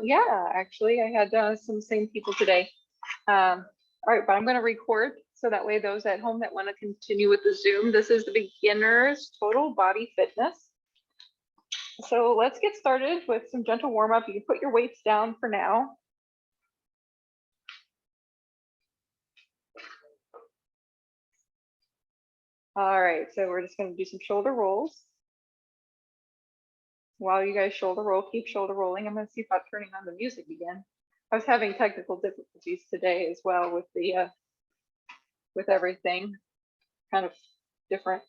Yeah, actually, I had some same people today. All right, but I'm going to record so that way those at home that want to continue with the Zoom, this is the beginner's total body fitness. So let's get started with some gentle warm up. You can put your weights down for now. All right, so we're just going to do some shoulder rolls. While you guys shoulder roll, keep shoulder rolling. I'm going to see about turning on the music again. I was having technical difficulties today as well with the with everything, kind of different.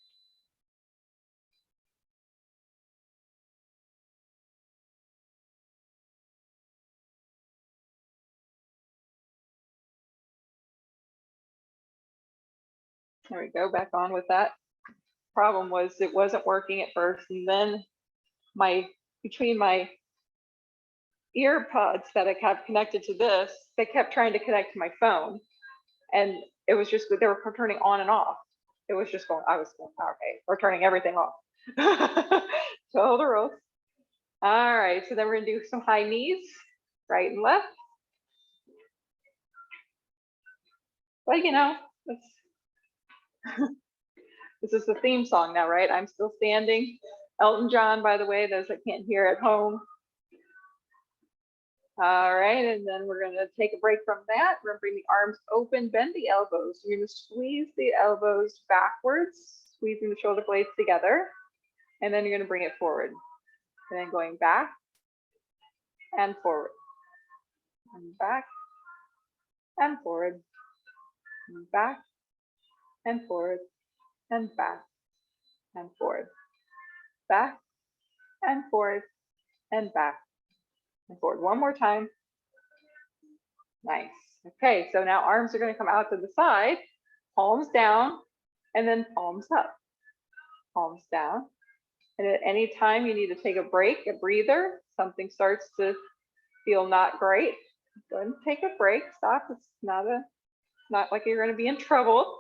There we go, back on with that. Problem was it wasn't working at first, and then between my ear pods that I have connected to this, they kept trying to connect to my phone, and it was just they were turning on and off. It was just going. I was going, okay, we're turning everything off. Shoulder rolls. All right, so then we're gonna do some high knees, right and left. But you know, this is the theme song now, right? I'm still standing. Elton John, by the way, those that can't hear at home. All right, and then we're gonna take a break from that. We're gonna bring the arms open, bend the elbows. You're gonna squeeze the elbows backwards, squeezing the shoulder blades together. And then you're gonna bring it forward. And then going back and forward. And back and forward. And back and forward. And back and forward. Back and forward. And back and forward. One more time. Nice. Okay, so now arms are going to come out to the side, palms down, and then palms up. Palms down. And at any time you need to take a break, a breather, something starts to feel not great, go ahead and take a break, stop. It's not like you're going to be in trouble.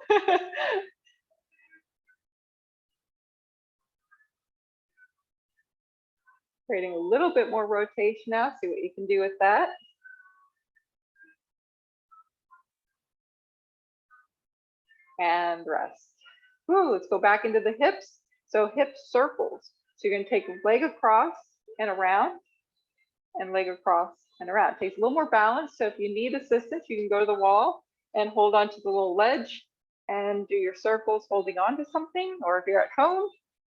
Creating a little bit more rotation now, see what you can do with that. And rest. Ooh, let's go back into the hips. So hip circles. So you're going to take leg across and around, and leg across and around. It takes a little more balance. So if you need assistance, you can go to the wall and hold on to the little ledge and do your circles holding on to something. Or if you're at home,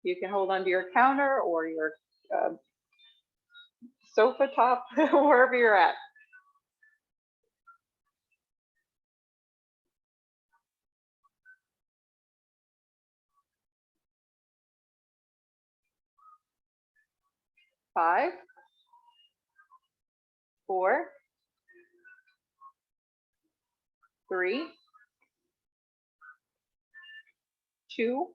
you can hold onto your counter or your sofa top, wherever you're at. Five, 4, 3, 2,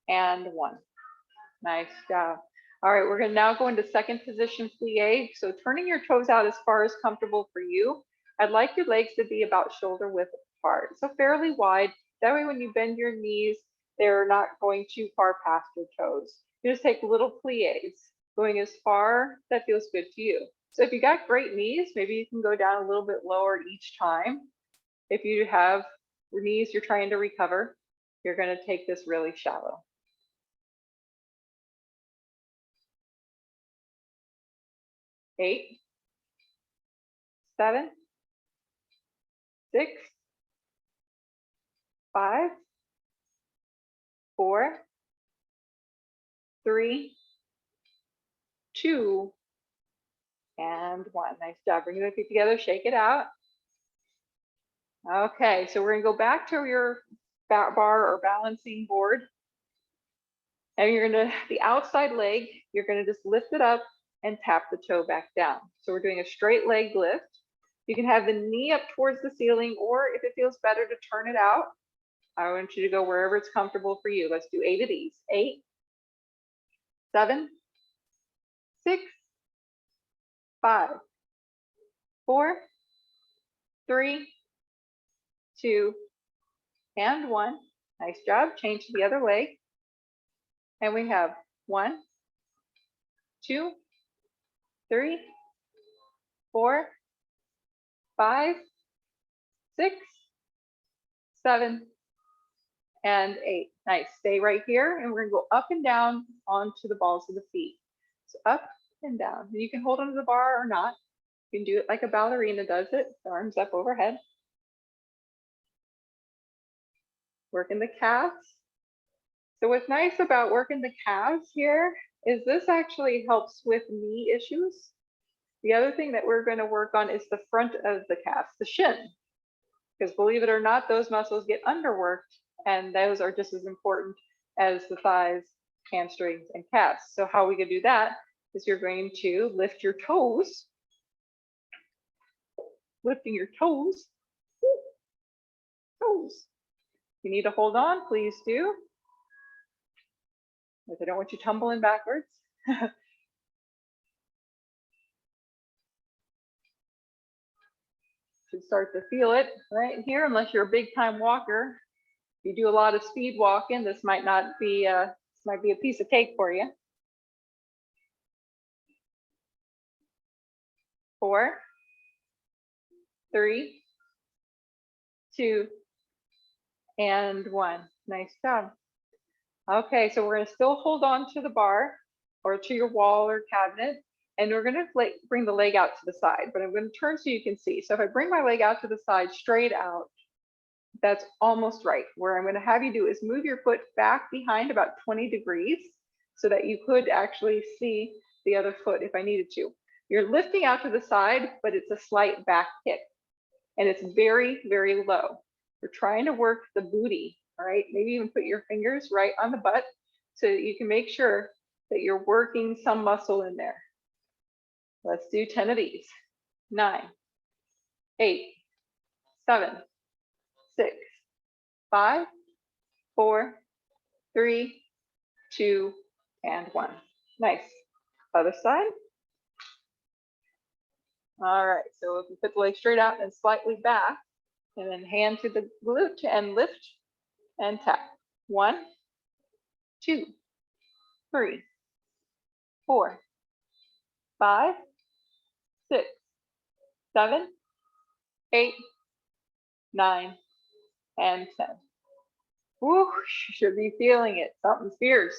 and 1. Nice job. All right, we're going to now go into second position plie. So turning your toes out as far as comfortable for you. I'd like your legs to be about shoulder width apart, so fairly wide. That way when you bend your knees, they're not going too far past your toes. You just take little plies, going as far that feels good to you. So if you got great knees, maybe you can go down a little bit lower each time. If you have knees you're trying to recover, you're going to take this really shallow. 8, 7, 6, 5, 4, 3, 2, and 1. Nice job. Bring the feet together, shake it out. Okay, so we're gonna go back to your bar or balancing board. And you're gonna, the outside leg, you're gonna just lift it up and tap the toe back down. So we're doing a straight leg lift. You can have the knee up towards the ceiling, or if it feels better to turn it out, I want you to go wherever it's comfortable for you. Let's do 8 of these. 8, 7, 6, 5, 4, 3, 2, and 1. Nice job. Change to the other leg. And we have 1, 2, 3, 4, 5, 6, 7, and 8. Nice. Stay right here, and we're going to go up and down onto the balls of the feet. So up and down. And you can hold onto the bar or not. You can do it like a ballerina does it, the arms up overhead. Working the calves. So what's nice about working the calves here is this actually helps with knee issues. The other thing that we're going to work on is the front of the calf, the shin. Because believe it or not, those muscles get underworked, and those are just as important as the thighs, hamstrings, and calves. So how we can do that is you're going to lift your toes, lifting your toes, toes. If you need to hold on, please do. Because I don't want you tumbling backwards. Should start to feel it right here, unless you're a big time walker. If you do a lot of speed walking, this might not be this might be a piece of cake for you. 4, 3, 2, and 1. Nice job. Okay, so we're going to still hold on to the bar or to your wall or cabinet, and we're going to bring the leg out to the side, but I'm going to turn so you can see. So if I bring my leg out to the side, straight out, that's almost right. Where I'm going to have you do is move your foot back behind about 20 degrees so that you could actually see the other foot if I needed to. You're lifting out to the side, but it's a slight back kick, and it's very, very low. We're trying to work the booty, all right? Maybe even put your fingers right on the butt so that you can make sure that you're working some muscle in there. Let's do 10 of these. 9, 8, 7, 6, 5, 4, 3, 2, and 1. Nice. Other side. All right, so if you put the leg straight out and slightly back, and then hand to the glute and lift and tap. 1, 2, 3, 4, 5, 6, 7, 8, 9, and 10. Woo, you should be feeling it. Something fierce.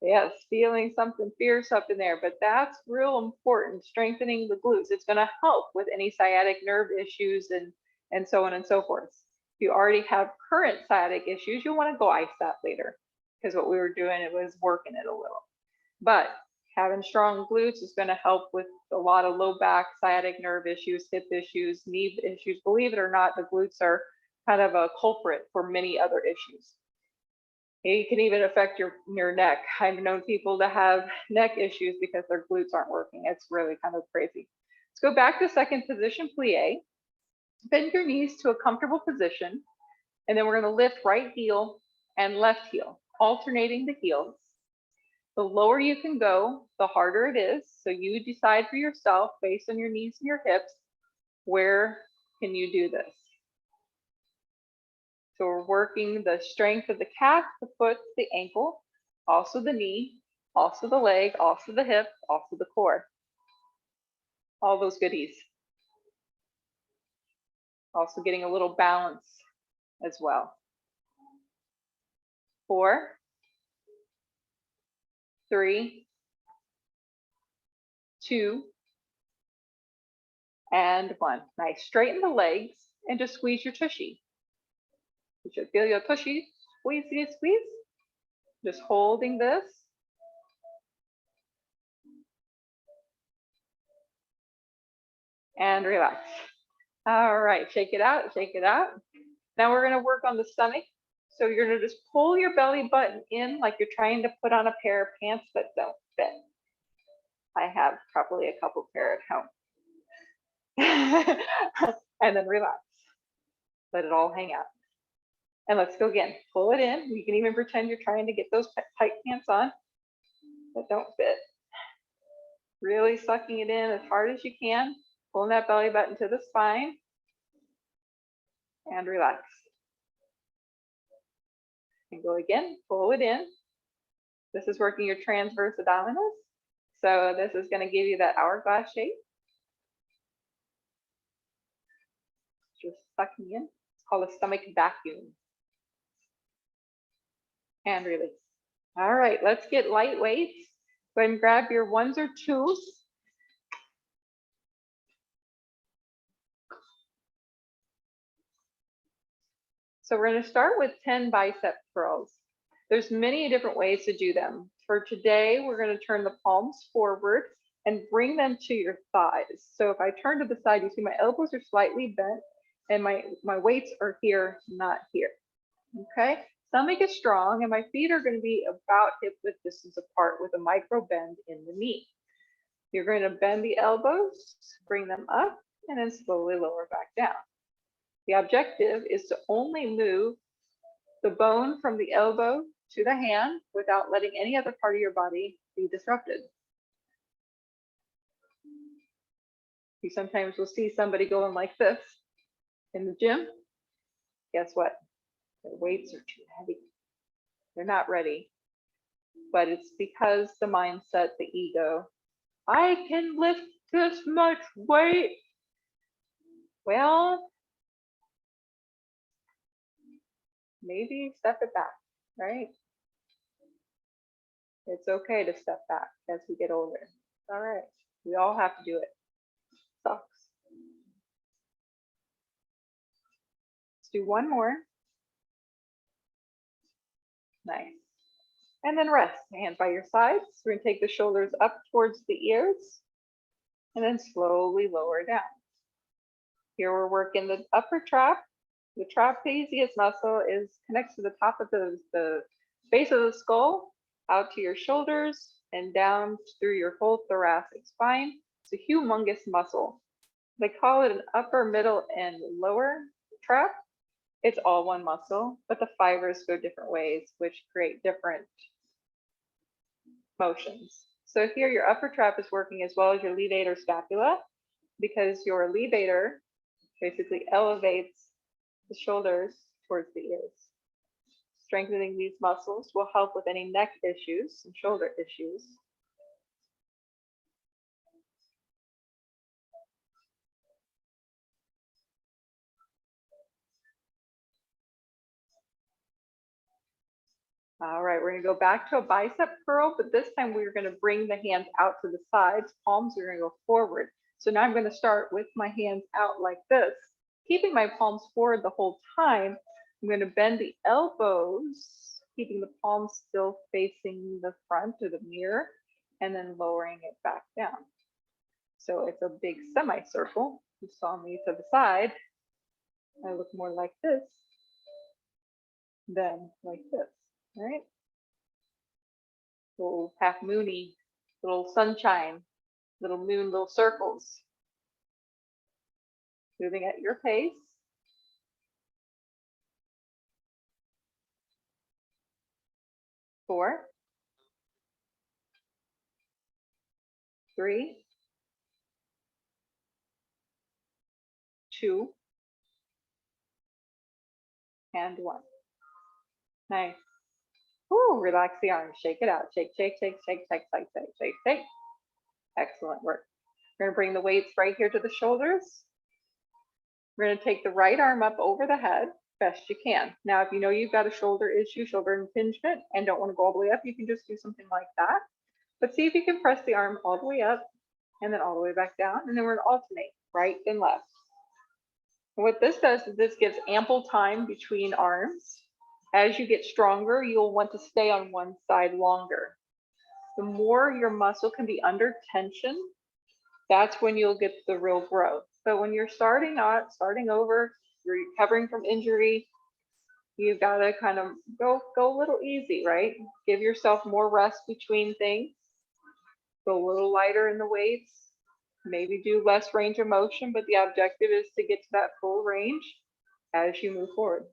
Yes, feeling something fierce up in there, but that's real important, strengthening the glutes. It's going to help with any sciatic nerve issues and so on and so forth. If you already have current sciatic issues, you'll want to go ice that later, because what we were doing, it was working it a little. But having strong glutes is going to help with a lot of low back, sciatic nerve issues, hip issues, knee issues. Believe it or not, the glutes are kind of a culprit for many other issues. It can even affect your neck. I've known people to have neck issues because their glutes aren't working. It's really kind of crazy. Let's go back to second position, plie. Bend your knees to a comfortable position, and then we're going to lift right heel and left heel, alternating the heels. The lower you can go, the harder it is. So you decide for yourself, based on your knees and your hips, where can you do this? So we're working the strength of the calf, the foot, the ankle, also the knee, also the leg, also the hip, also the core. All those goodies. Also getting a little balance as well. 4, 3, 2, and 1. Nice. Straighten the legs and just squeeze your tushy. You should feel your tushy. Squeeze, squeeze, squeeze. Just holding this. And relax. All right, shake it out, shake it out. Now we're going to work on the stomach. So you're going to just pull your belly button in like you're trying to put on a pair of pants that don't fit. I have probably a couple pair at home. And then relax. Let it all hang out. And let's go again. Pull it in. You can even pretend you're trying to get those tight pants on that don't fit. Really sucking it in as hard as you can. Pulling that belly button to the spine. And relax. And go again, pull it in. This is working your transverse abdominis. So this is going to give you that hourglass shape. Just sucking in. It's called a stomach vacuum. And release. All right, let's get light weights. Go ahead and grab your ones or twos. So we're going to start with 10 bicep curls. There's many different ways to do them. For today, we're going to turn the palms forward and bring them to your thighs. So if I turn to the side, you see my elbows are slightly bent and my weights are here, not here. Okay, stomach is strong and my feet are going to be about hip width distance apart with a micro bend in the knee. You're going to bend the elbows, bring them up, and then slowly lower back down. The objective is to only move the bone from the elbow to the hand without letting any other part of your body be disrupted. You sometimes will see somebody going like this in the gym. Guess what? Their weights are too heavy. They're not ready. But it's because the mindset, the ego, I can lift this much weight. Well, maybe step it back, right? It's okay to step back as we get older. All right, we all have to do it. Sucks. Let's do one more. Nice. And then rest, hands by your sides. We're gonna take the shoulders up towards the ears and then slowly lower down. Here we're working the upper trap. The trapezius muscle is connects to the top of the base of the skull, out to your shoulders and down through your whole thoracic spine. It's a humongous muscle. They call it an upper, middle, and lower trap. It's all one muscle, but the fibers go different ways, which create different motions. So here your upper trap is working as well as your levator scapula, because your levator basically elevates the shoulders towards the ears. Strengthening these muscles will help with any neck issues and shoulder issues. All right, we're gonna go back to a bicep curl, but this time we're gonna bring the hands out to the sides. Palms are gonna go forward. So now I'm gonna start with my hands out like this, keeping my palms forward the whole time. I'm gonna bend the elbows, keeping the palms still facing the front or the mirror, and then lowering it back down. So it's a big semicircle. You saw me to the side. I look more like this than like this, right? Little half moony, little sunshine, little moon, little circles. Moving at your pace. Four, three, two, and one. Nice. Ooh, relax the arms. Shake it out. Shake, shake, shake, shake, shake, shake, shake, shake, shake. Excellent work. We're going to bring the weights right here to the shoulders. We're going to take the right arm up over the head best you can. Now, if you know you've got a shoulder issue, shoulder impingement, and don't want to go all the way up, you can just do something like that. But see if you can press the arm all the way up and then all the way back down. And then we're going to alternate right and left. And what this does is this gives ample time between arms. As you get stronger, you'll want to stay on one side longer. The more your muscle can be under tension, that's when you'll get the real growth. But when you're starting out, starting over, you're recovering from injury, you've got to kind of go a little easy, right? Give yourself more rest between things. Go a little lighter in the weights. Maybe do less range of motion, but the objective is to get to that full range as you move forward.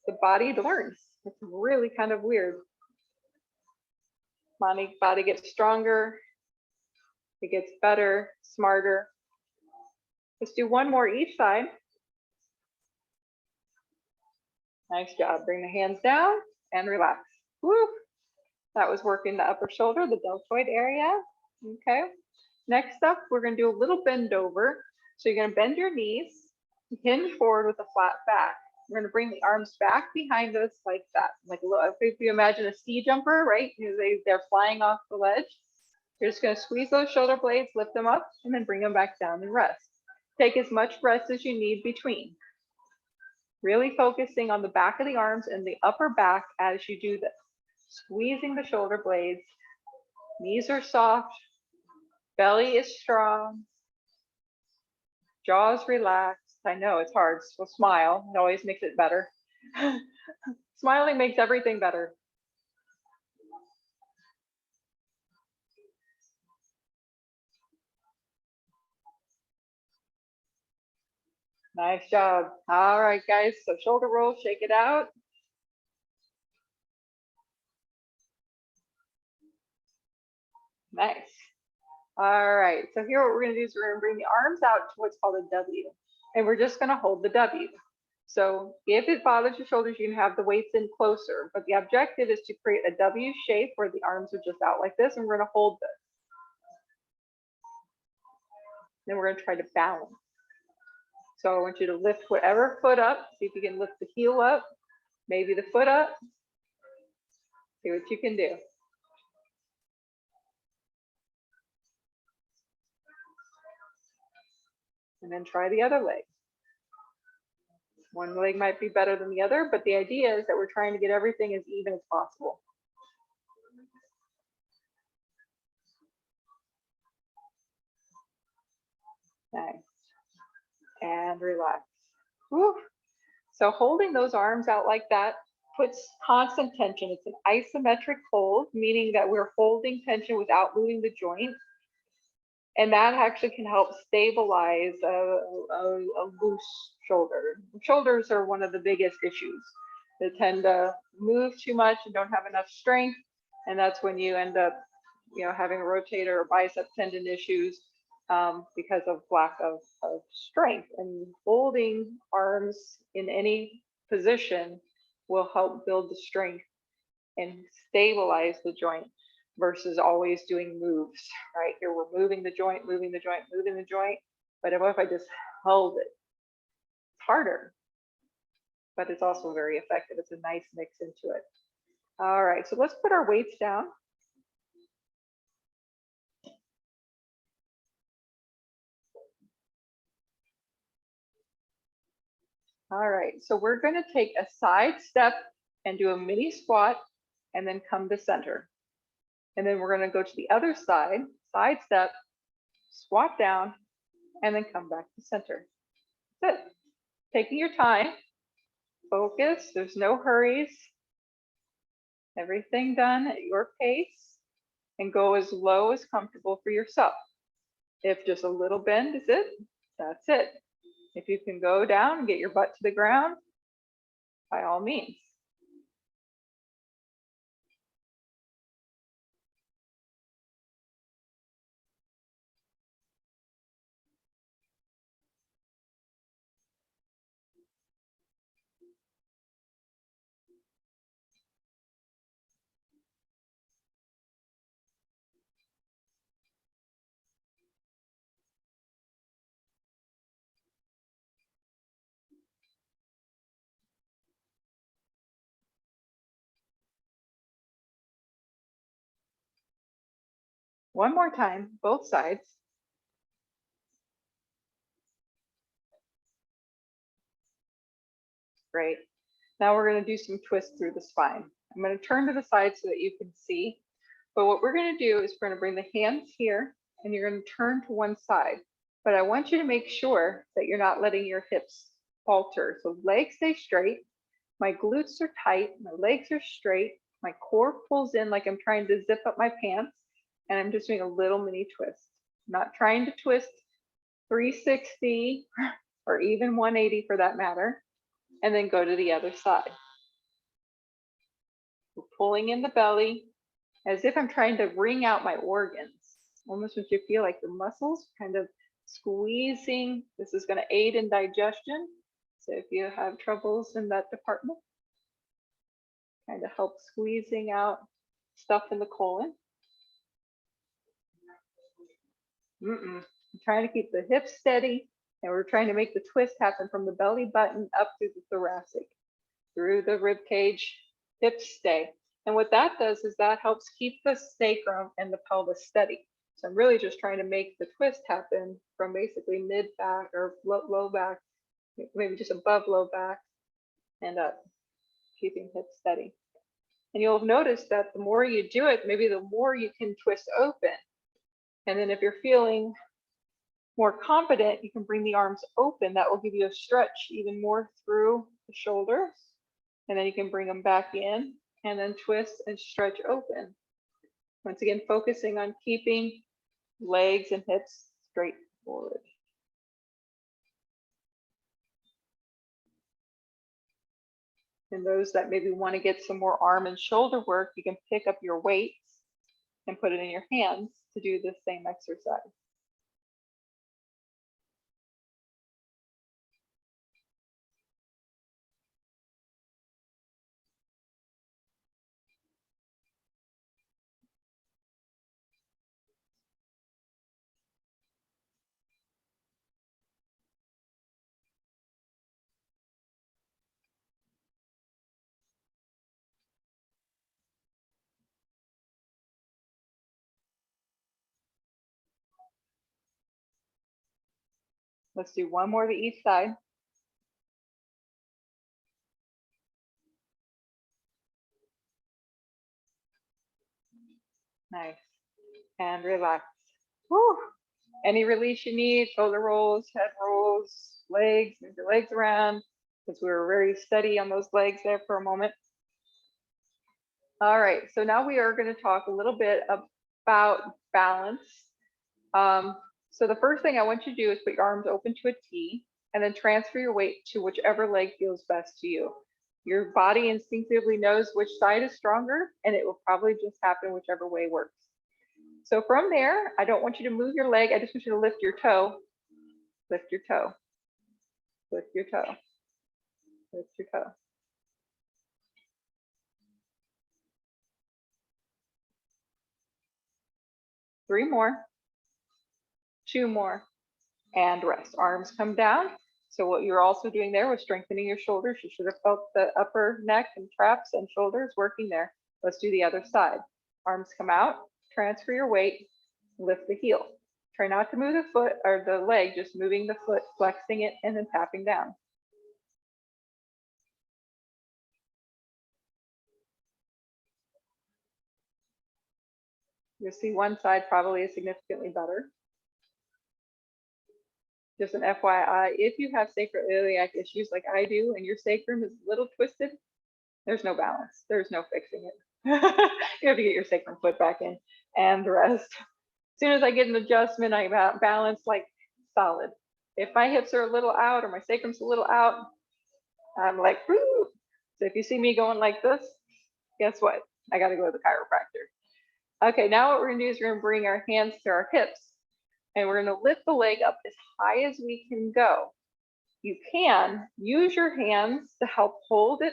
The body learns. It's really kind of weird. Body gets stronger. It gets better, smarter. Let's do one more each side. Nice job. Bring the hands down and relax. Woo. That was working the upper shoulder, the deltoid area. Okay. Next up, we're going to do a little bend over. So you're going to bend your knees, hinge forward with a flat back. We're going to bring the arms back behind us like that. Like if you imagine a ski jumper, right? They're flying off the ledge. You're just going to squeeze those shoulder blades, lift them up, and then bring them back down and rest. Take as much rest as you need between. Really focusing on the back of the arms and the upper back as you do this. Squeezing the shoulder blades. Knees are soft. Belly is strong. Jaws relaxed. I know it's hard, so smile. It always makes it better. Smiling makes everything better. Nice job. All right, guys. So shoulder roll, shake it out. Nice. All right. So here what we're going to do is we're going to bring the arms out to what's called a W. And we're just going to hold the W. So if it bothers your shoulders, you can have the weights in closer. But the objective is to create a W shape where the arms are just out like this. And we're going to hold this. Then we're going to try to balance. So I want you to lift whatever foot up. See if you can lift the heel up, maybe the foot up. See what you can do. And then try the other leg. One leg might be better than the other, but the idea is that we're trying to get everything as even as possible. Nice. And relax. Whew. So holding those arms out like that puts constant tension. It's an isometric hold, meaning that we're holding tension without moving the joint. And that actually can help stabilize a loose shoulder. Shoulders are one of the biggest issues. They tend to move too much and don't have enough strength. And that's when you end up, having a rotator or bicep tendon issues because of lack of strength. And holding arms in any position will help build the strength and stabilize the joint versus always doing moves, right? Here we're moving the joint, moving the joint, moving the joint. But what if I just held it? It's harder, but it's also very effective. It's a nice mix into it. All right, so let's put our weights down. All right, so we're going to take a side step and do a mini squat and then come to center. And then we're going to go to the other side, side step, squat down, and then come back to center. That's it. Taking your time, focus, there's no hurries. Everything done at your pace and go as low as comfortable for yourself. If just a little bend is it, that's it. If you can go down and get your butt to the ground, by all means. One more time, both sides. Great. Now we're going to do some twists through the spine. I'm going to turn to the side so that you can see. But what we're going to do is we're going to bring the hands here and you're going to turn to one side. But I want you to make sure that you're not letting your hips falter. So legs stay straight. My glutes are tight. My legs are straight. My core pulls in like I'm trying to zip up my pants. And I'm just doing a little mini twist. I'm not trying to twist 360 or even 180 for that matter. And then go to the other side. We're pulling in the belly as if I'm trying to wring out my organs. Almost what you feel like the muscles kind of squeezing. This is going to aid in digestion. So if you have troubles in that department, kind of help squeezing out stuff in the colon. I'm trying to keep the hips steady, and we're trying to make the twist happen from the belly button up through the thoracic, through the rib cage, hips stay. And what that does is that helps keep the sacrum and the pelvis steady. So I'm really just trying to make the twist happen from basically mid back or low back, maybe just above low back and up, keeping hips steady. And you'll notice that the more you do it, maybe the more you can twist open. And then if you're feeling more confident, you can bring the arms open. That will give you a stretch even more through the shoulders. And then you can bring them back in and then twist and stretch open. Once again, focusing on keeping legs and hips straight forward. And those that maybe want to get some more arm and shoulder work, you can pick up your weights and put it in your hands to do the same exercise. Let's do one more to each side. Nice. And relax. Whew. Any release you need, shoulder rolls, head rolls, legs, move your legs around, because we were very steady on those legs there for a moment. All right, so now we are going to talk a little bit about balance. So the first thing I want you to do is put your arms open to a T and then transfer your weight to whichever leg feels best to you. Your body instinctively knows which side is stronger, and it will probably just happen whichever way works. So from there, I don't want you to move your leg. I just want you to lift your toe, lift your toe, lift your toe, lift your toe. Three more, two more, and rest. Arms come down. So what you're also doing there was strengthening your shoulders. You should have felt the upper neck and traps and shoulders working there. Let's do the other side. Arms come out, transfer your weight, lift the heel. Try not to move the foot or the leg, just moving the foot, flexing it, and then tapping down. You'll see one side probably is significantly better. Just an FYI, if you have sacroiliac issues like I do and your sacrum is a little twisted, there's no balance. There's no fixing it. You have to get your sacrum foot back in and the rest. As soon as I get an adjustment, I balance like solid. If my hips are a little out or my sacrum's a little out, I'm like, whoo. So if you see me going like this, guess what? I got to go to the chiropractor. Okay, now what we're going to do is we're going to bring our hands to our hips. And we're going to lift the leg up as high as we can go. You can use your hands to help hold it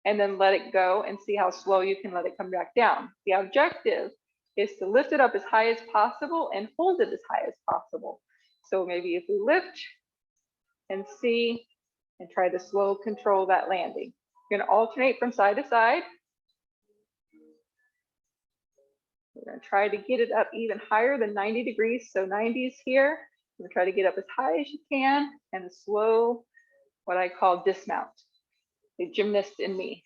and then let it go and see how slow you can let it come back down. The objective is to lift it up as high as possible and hold it as high as possible. So maybe if we lift and see and try to slow control that landing. You're going to alternate from side to side. We're going to try to get it up even higher than 90 degrees. So 90s here. We're going to try to get up as high as you can and a slow, what I call dismount, the gymnast in me.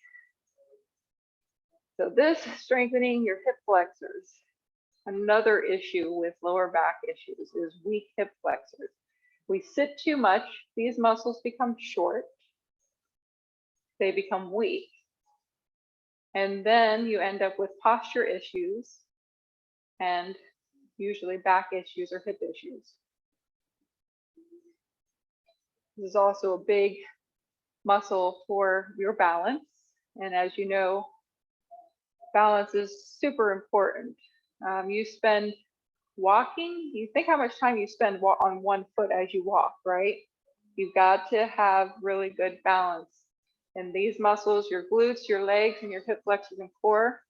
So this strengthening your hip flexors. Another issue with lower back issues is weak hip flexors. We sit too much, these muscles become short, they become weak. And then you end up with posture issues and usually back issues or hip issues. This is also a big muscle for your balance. And as you know, balance is super important. You spend walking, you think how much time you spend on one foot as you walk, right? You've got to have really good balance. And these muscles, your glutes, your legs, and your hip flexors and core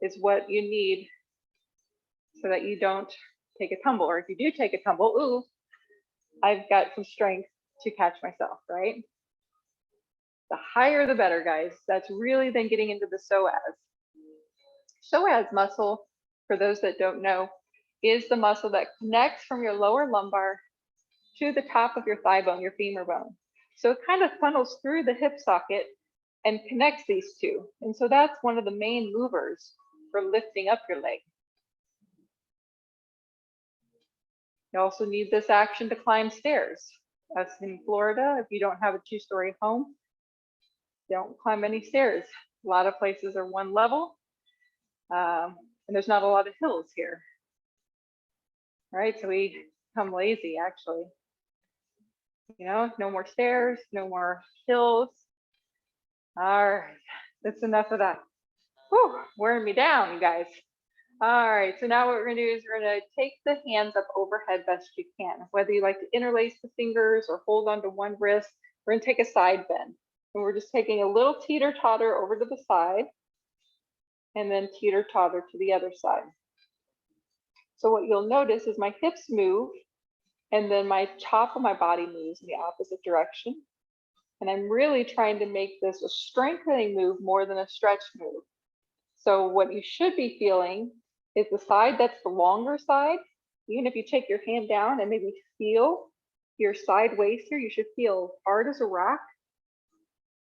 is what you need so that you don't take a tumble. Or if you do take a tumble, ooh, I've got some strength to catch myself, right? The higher the better, guys. That's really then getting into the psoas. Psoas muscle, for those that don't know, is the muscle that connects from your lower lumbar to the top of your thigh bone, your femur bone. So it kind of funnels through the hip socket and connects these two. And so that's one of the main movers for lifting up your leg. You also need this action to climb stairs. As in Florida, if you don't have a 2-story home, don't climb any stairs. A lot of places are one level, and there's not a lot of hills here. Right, so we become lazy actually. You know, no more stairs, no more hills. All right, that's enough of that. Whew, wearing me down, you guys. All right, so now what we're gonna do is we're gonna take the hands up overhead best you can. Whether you like to interlace the fingers or hold onto one wrist, we're gonna take a side bend. And we're just taking a little teeter-totter over to the side and then teeter-totter to the other side. So what you'll notice is my hips move and then my top of my body moves in the opposite direction. And I'm really trying to make this a strengthening move more than a stretch move. So what you should be feeling is the side that's the longer side. Even if you take your hand down and maybe feel your side waist here, you should feel hard as a rock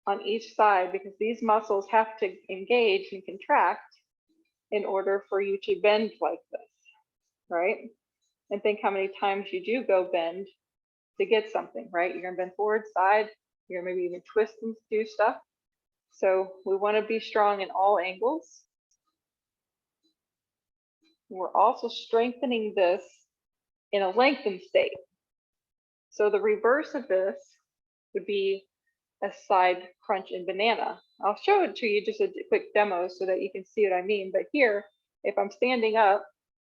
on each side because these muscles have to engage and contract in order for you to bend like this, right? And think how many times you do go bend to get something, right? You're gonna bend forward, side, you're gonna maybe even twist and do stuff. So we wanna be strong in all angles. We're also strengthening this in a lengthened state. So the reverse of this would be a side crunch and banana. I'll show it to you, just a quick demo so that you can see what I mean. But here, if I'm standing up,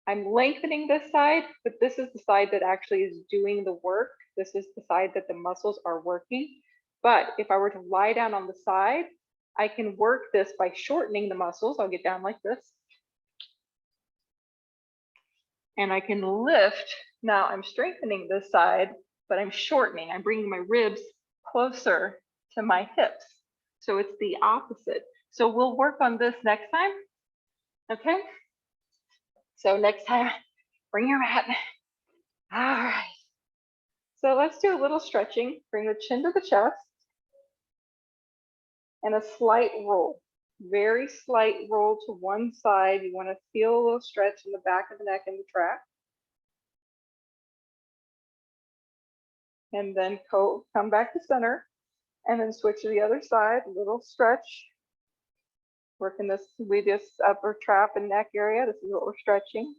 I'm lengthening this side, but this is the side that actually is doing the work. This is the side that the muscles are working. But if I were to lie down on the side, I can work this by shortening the muscles. I'll get down like this. And I can lift. Now I'm strengthening this side, but I'm shortening. I'm bringing my ribs closer to my hips. So it's the opposite. So we'll work on this next time. Okay. So next time, bring your mat. All right. So let's do a little stretching. Bring the chin to the chest and a slight roll. Very slight roll to one side. You want to feel a little stretch in the back of the neck and the trap. And then come back to center and then switch to the other side. A little stretch. Working this with this upper trap and neck area. This is what we're stretching.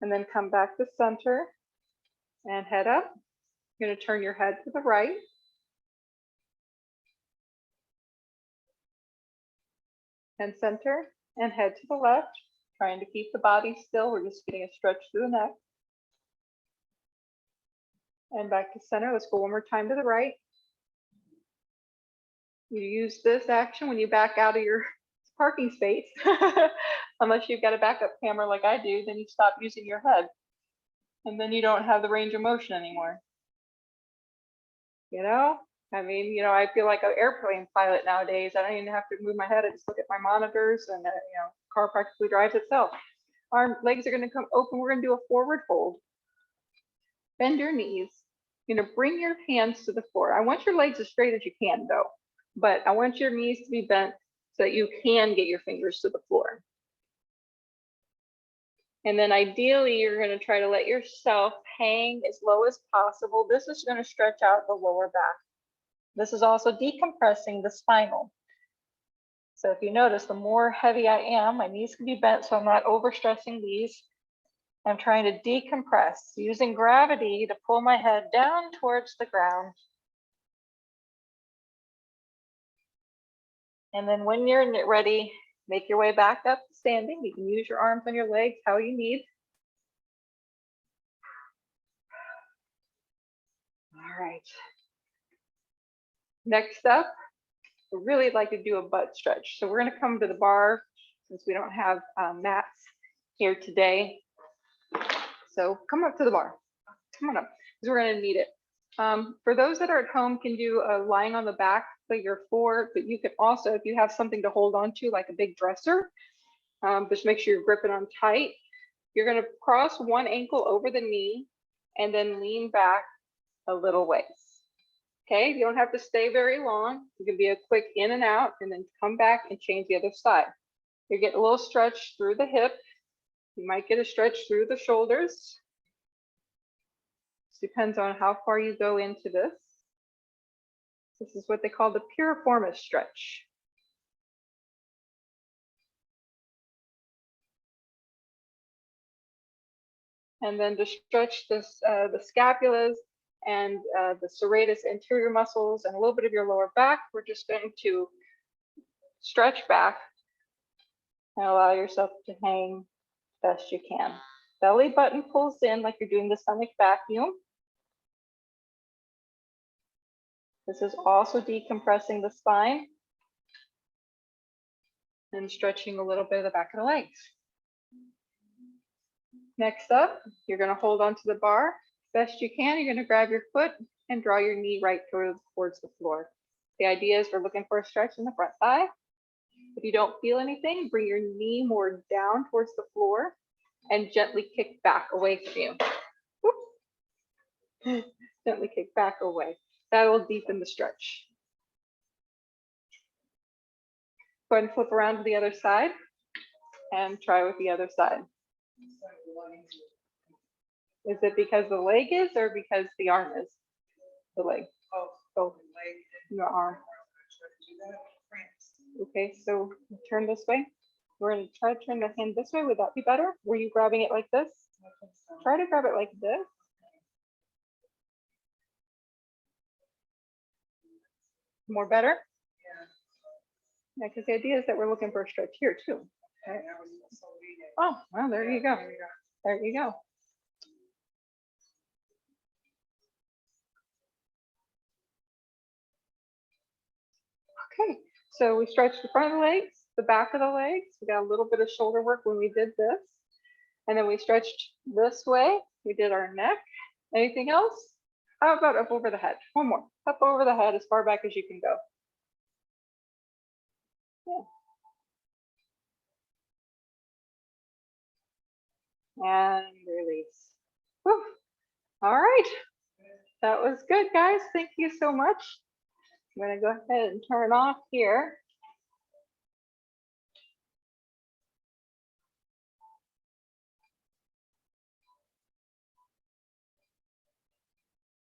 And then come back to center and head up. You're going to turn your head to the right. And center and head to the left. Trying to keep the body still. We're just getting a stretch through the neck. And back to center. Let's go one more time to the right. You use this action when you back out of your parking space. Unless you've got a backup camera like I do, then you stop using your head. And then you don't have the range of motion anymore. You know? I mean, you know, I feel like an airplane pilot nowadays. I don't even have to move my head. I just look at my monitors and, you know, car practically drives itself. Our legs are going to come open. We're going to do a forward fold. Bend your knees. You're going to bring your hands to the floor. I want your legs as straight as you can, though. But I want your knees to be bent so that you can get your fingers to the floor. And then ideally, you're going to try to let yourself hang as low as possible. This is going to stretch out the lower back. This is also decompressing the spinal. So if you notice, the more heavy I am, my knees can be bent so I'm not overstressing these. I'm trying to decompress, using gravity to pull my head down towards the ground. And then when you're ready, make your way back up to standing. You can use your arms on your legs, how you need. All right. Next up, I really like to do a butt stretch. So we're gonna come to the bar since we don't have mats here today. So come up to the bar, come on up, because we're gonna need it. For those that are at home can do lying on the back, but you can also, if you have something to hold on to, like a big dresser, just make sure you're gripping on tight. You're gonna cross one ankle over the knee and then lean back a little ways. Okay, you don't have to stay very long. It can be a quick in and out and then come back and change the other side. You get a little stretch through the hip. You might get a stretch through the shoulders. It depends on how far you go into this. This is what they call the piriformis stretch. And then to stretch this, the scapulas and the serratus anterior muscles and a little bit of your lower back, we're just going to stretch back and allow yourself to hang best you can. Belly button pulls in like you're doing the stomach vacuum. This is also decompressing the spine and stretching a little bit of the back of the legs. Next up, you're going to hold onto the bar best you can. You're going to grab your foot and draw your knee right towards the floor. The idea is we're looking for a stretch in the front thigh. If you don't feel anything, bring your knee more down towards the floor and gently kick back away from you. Whoop. Gently kick back away. That will deepen the stretch. Go ahead and flip around to the other side and try with the other side. Is it because the leg is or because the arm is? The leg. Oh, your arm. Okay, so turn this way. We're going to try to turn the hand this way. Would that be better? Were you grabbing it like this? Try to grab it like this. More better? Yeah, because the idea is that we're looking for a stretch here too. Okay. Oh, well, there you go. There you go. Okay, so we stretched the front of the legs, the back of the legs. We got a little bit of shoulder work when we did this. And then we stretched this way. We did our neck. Anything else? How about up over the head? One more. Up over the head as far back as you can go. Yeah. And release. Whew. All right. That was good, guys. Thank you so much. I'm going to go ahead and turn off here.